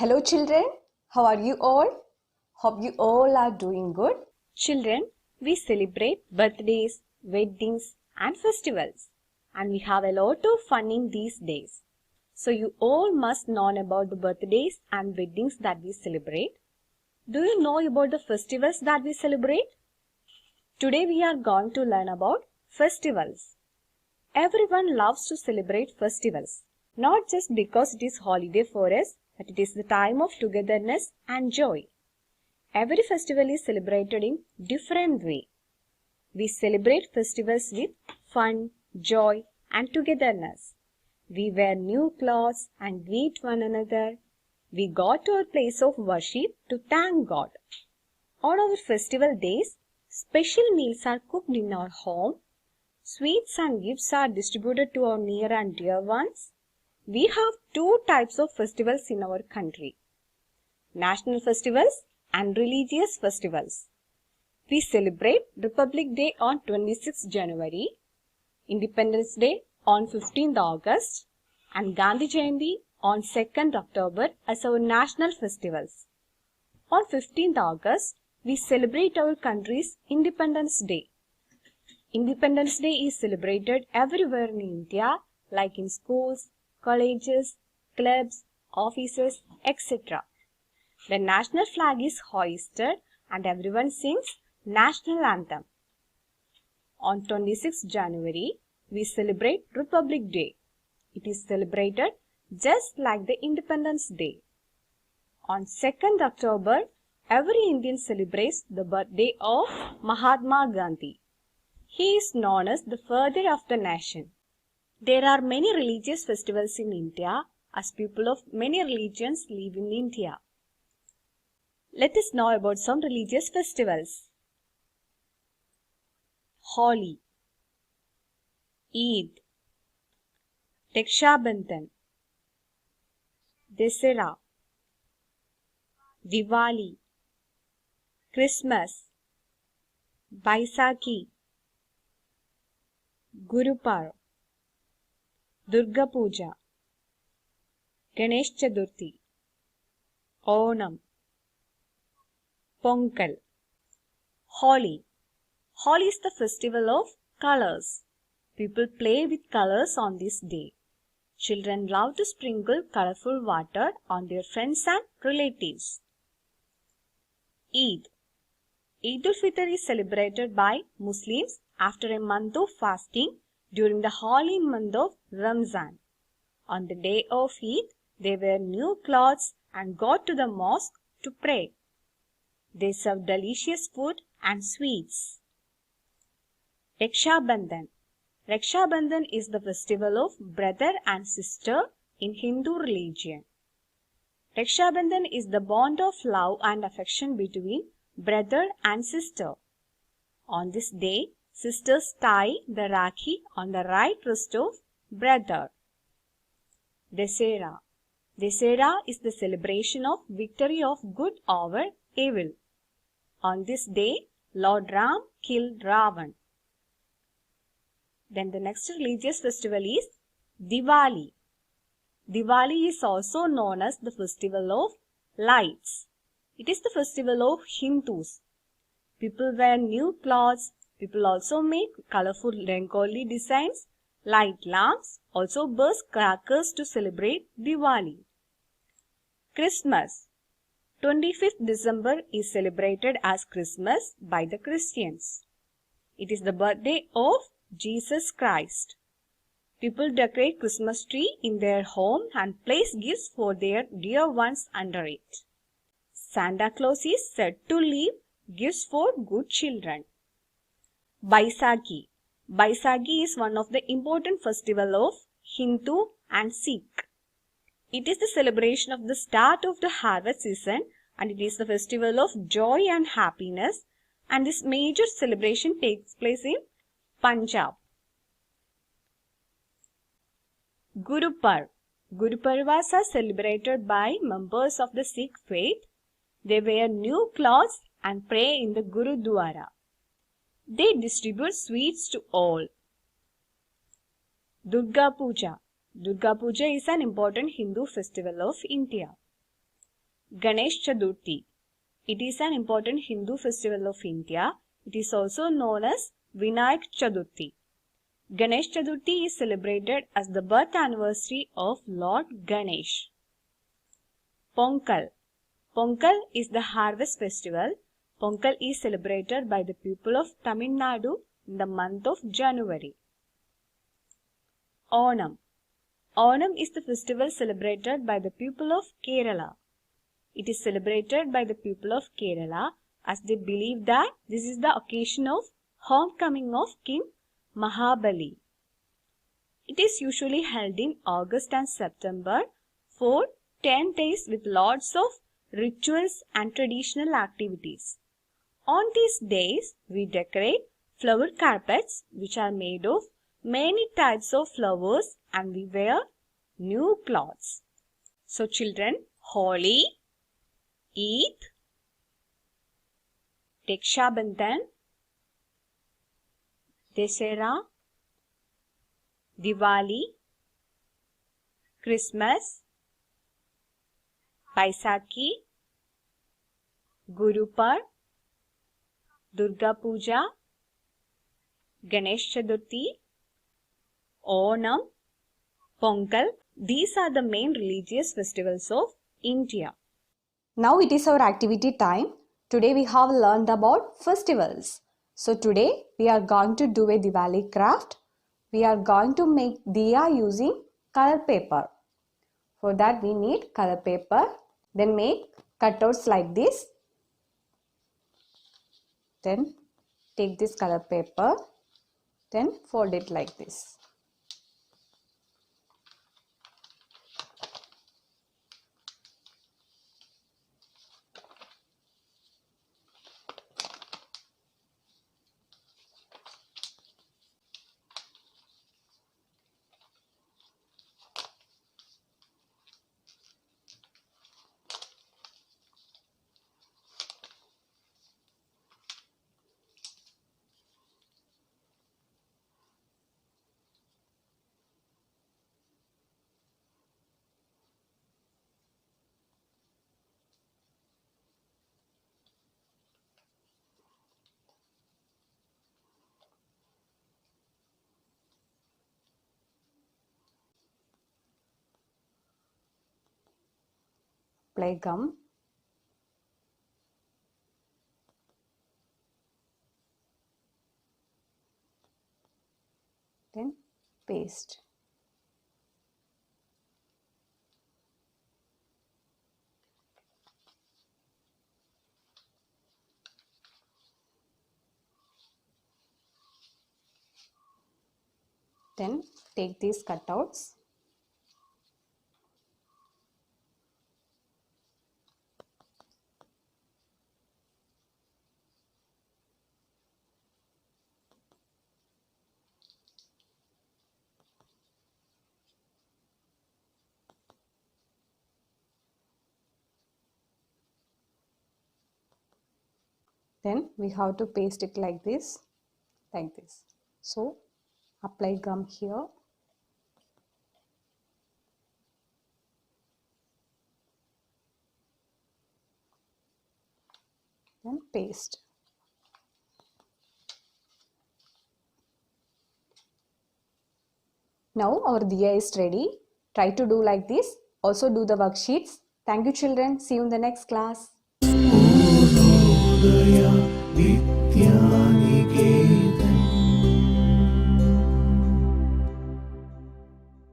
Hello children, how are you all? Hope you all are doing good. Children, we celebrate birthdays, weddings and festivals, and we have a lot of fun in these days. So you all must know about the birthdays and weddings that we celebrate. Do you know about the festivals that we celebrate? Today we are going to learn about festivals. Everyone loves to celebrate festivals, not just because it is holiday for us, but it is the time of togetherness and joy. Every festival is celebrated in different way. We celebrate festivals with fun, joy and togetherness. We wear new clothes and greet one another. We go to our place of worship to thank God. On our festival days, special meals are cooked in our home. Sweets and gifts are distributed to our near and dear ones. We have two types of festivals in our country: national festivals and religious festivals. We celebrate Republic Day on 26th January, Independence Day on 15th August and Gandhi Jayanti on 2nd October as our national festivals. On 15th August, we celebrate our country's Independence Day. Independence Day is celebrated everywhere in India, like in schools, colleges, clubs, offices, etc. The national flag is hoisted and everyone sings national anthem. On 26th January, we celebrate Republic Day. It is celebrated just like the Independence Day. On 2nd October, every Indian celebrates the birthday of Mahatma Gandhi. He is known as the father of the nation. There are many religious festivals in India, as people of many religions live in India. Let us know about some religious festivals. Holi, Eid, Raksha Bandhan, Dasara, Diwali, Christmas, Baisakhi, Gurupurab, Durga Puja, Ganesh Chaturthi, Onam, Pongal. Holi. Holi is the festival of colors. People play with colors on this day. Children love to sprinkle colorful water on their friends and relatives. Eid. Eid al-Fitr is celebrated by Muslims after a month of fasting during the holy month of Ramzan. On the day of Eid, they wear new clothes and go to the mosque to pray. They serve delicious food and sweets. Raksha Bandhan. Raksha Bandhan is the festival of brother and sister in Hindu religion. Raksha Bandhan is the bond of love and affection between brother and sister. On this day, sisters tie the Rakhi on the right wrist of brother. Dasara. Dasara is the celebration of victory of good over evil. On this day, Lord Ram killed Ravan. Then the next religious festival is Diwali. Diwali is also known as the festival of lights. It is the festival of Hindus. People wear new clothes. People also make colorful rangoli designs, light lamps, also burst crackers to celebrate Diwali. Christmas. 25th December is celebrated as Christmas by the Christians. It is the birthday of Jesus Christ. People decorate Christmas tree in their home and place gifts for their dear ones under it. Santa Claus is said to leave gifts for good children. Baisakhi. Baisakhi is one of the important festivals of Hindu and Sikh. It is the celebration of the start of the harvest season and it is the festival of joy and happiness, and this major celebration takes place in Punjab. Gurupurab. Gurupurabs are celebrated by members of the Sikh faith. They wear new clothes and pray in the Gurudwara. They distribute sweets to all. Durga Puja. Durga Puja is an important Hindu festival of India. Ganesh Chaturthi. It is an important Hindu festival of India. It is also known as Vinayak Chaturthi. Ganesh Chaturthi is celebrated as the birth anniversary of Lord Ganesh. Pongal. Pongal is the harvest festival. Pongal is celebrated by the people of Tamil Nadu in the month of January. Onam. Onam is the festival celebrated by the people of Kerala. It is celebrated by the people of Kerala as they believe that this is the occasion of homecoming of King Mahabali. It is usually held in August and September for 10 days with lots of rituals and traditional activities. On these days, we decorate flower carpets which are made of many types of flowers and we wear new clothes. So children, Holi, Eid, Raksha Bandhan, Dussehra, Diwali, Christmas, Baisakhi, Gurupurb, Durga Puja, Ganesh Chaturthi, Onam, Pongal. These are the main religious festivals of India. Now it is our activity time. Today we have learned about festivals. So today we are going to do a Diwali craft. We are going to make diya using color paper. For that we need color paper. Then make cutouts like this. Then take this color paper. Then fold it like this. Apply gum. Then paste. Then take these cutouts. Then we have to paste it like this. So apply gum here. Then paste. Now our diya is ready. Try to do like this. Also do the worksheets. Thank you children. See you in the next class. Purnodaya Vidyaniketan